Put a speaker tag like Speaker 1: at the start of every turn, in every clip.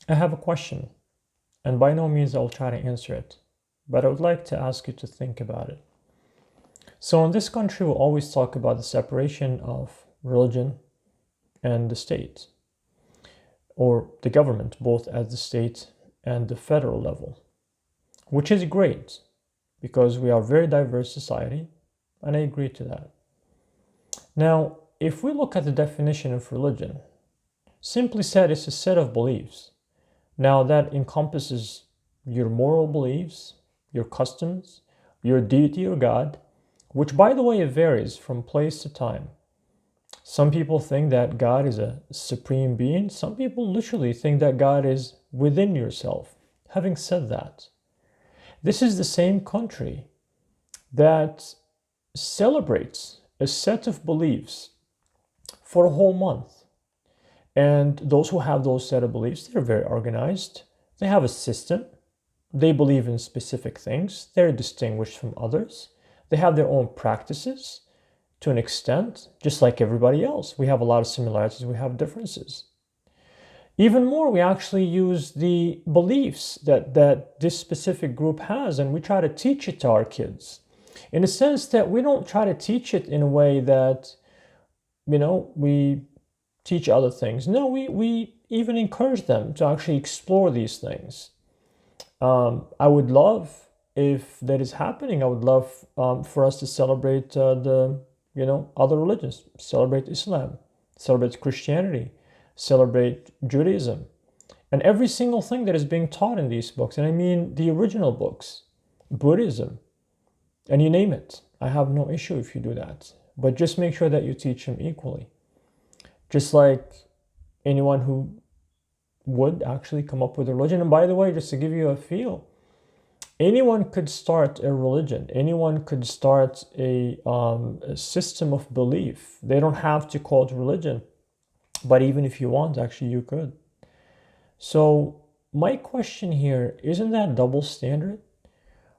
Speaker 1: I have a question, and by no means I'll try to answer it, but I would like to ask you to think about it. So, in this country, we always talk about the separation of religion and the state, or the government, both at the state and the federal level, which is great because we are a very diverse society, and I agree to that. Now, if we look at the definition of religion, simply said, it's a set of beliefs. Now, that encompasses your moral beliefs, your customs, your deity or God, which, by the way, it varies from place to time. Some people think that God is a supreme being. Some people literally think that God is within yourself. Having said that, this is the same country that celebrates a set of beliefs for a whole month. And those who have those set of beliefs, they're very organized. They have a system. They believe in specific things. They're distinguished from others. They have their own practices to an extent, just like everybody else. We have a lot of similarities, we have differences. Even more, we actually use the beliefs that this specific group has, and we try to teach it to our kids. In a sense that we don't try to teach it in a way that, we teach other things. No, we even encourage them to actually explore these things. I would love if that is happening. I would love for us to celebrate the other religions, celebrate Islam, celebrate Christianity, celebrate Judaism, and every single thing that is being taught in these books. And I mean the original books, Buddhism, and you name it. I have no issue if you do that, but just make sure that you teach them equally. Just like anyone who would actually come up with a religion. And by the way, just to give you a feel, anyone could start a religion. Anyone could start a system of belief. They don't have to call it religion, but even if you want, actually, you could. So my question here, isn't that double standard,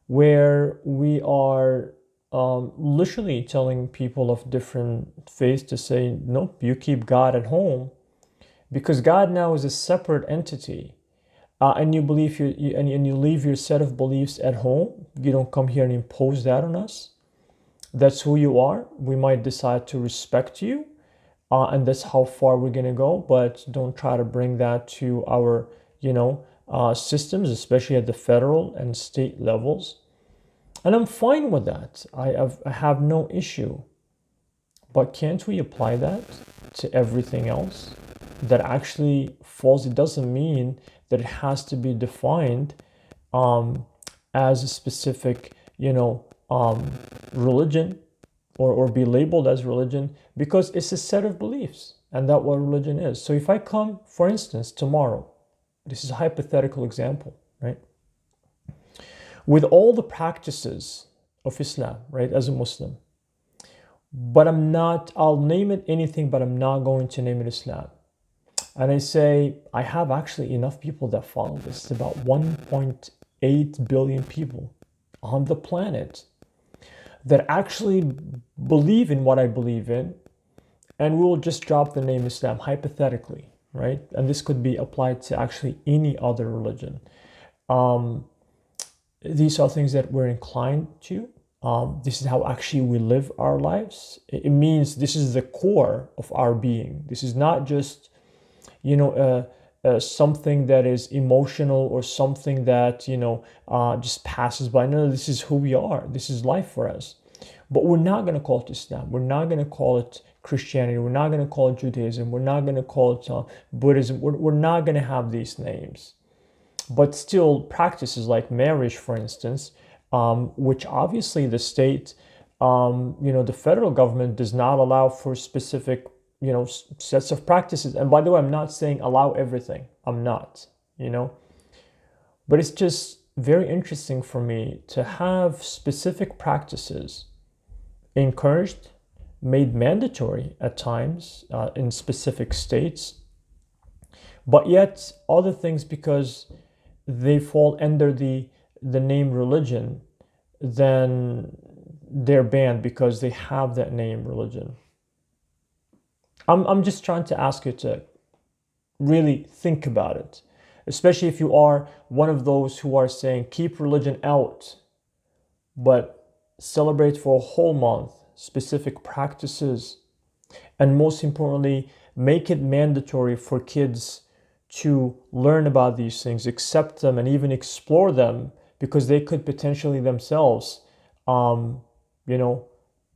Speaker 1: where we are literally telling people of different faiths to say, nope, you keep God at home, because God now is a separate entity, and you believe and you leave your set of beliefs at home. You don't come here and impose that on us. That's who you are. We might decide to respect you, and that's how far we're gonna go. But don't try to bring that to our, systems, especially at the federal and state levels. And I'm fine with that. I have no issue. But can't we apply that to everything else that actually falls? It doesn't mean that it has to be defined as a specific, religion, or be labeled as religion, because it's a set of beliefs, and that's what religion is. So if I come, for instance, tomorrow, this is a hypothetical example, right? With all the practices of Islam, right, as a Muslim, but I'll name it anything, but I'm not going to name it Islam. And I say, I have actually enough people that follow this. It's about 1.8 billion people on the planet that actually believe in what I believe in. And we will just drop the name Islam, hypothetically, right? And this could be applied to actually any other religion. These are things that we're inclined to. This is how actually we live our lives. It means this is the core of our being. This is not just, something that is emotional, or something that, just passes by. No, this is who we are. This is life for us. But we're not going to call it Islam. We're not going to call it Christianity. We're not going to call it Judaism. We're not going to call it Buddhism. We're not going to have these names. But still, practices like marriage, for instance, which obviously the state, the federal government does not allow for specific, sets of practices. And by the way, I'm not saying allow everything. I'm not, But it's just very interesting for me to have specific practices encouraged, made mandatory at times in specific states, but yet other things, because they fall under the name religion, then they're banned because they have that name religion. I'm just trying to ask you to really think about it. especially if you are one of those who are saying keep religion out, but celebrate for a whole month specific practices, and most importantly, make it mandatory for kids to learn about these things, accept them, and even explore them, because they could potentially themselves, um, you know,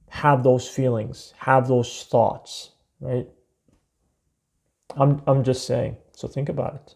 Speaker 1: have those feelings, have those thoughts, right? I'm just saying. So think about it.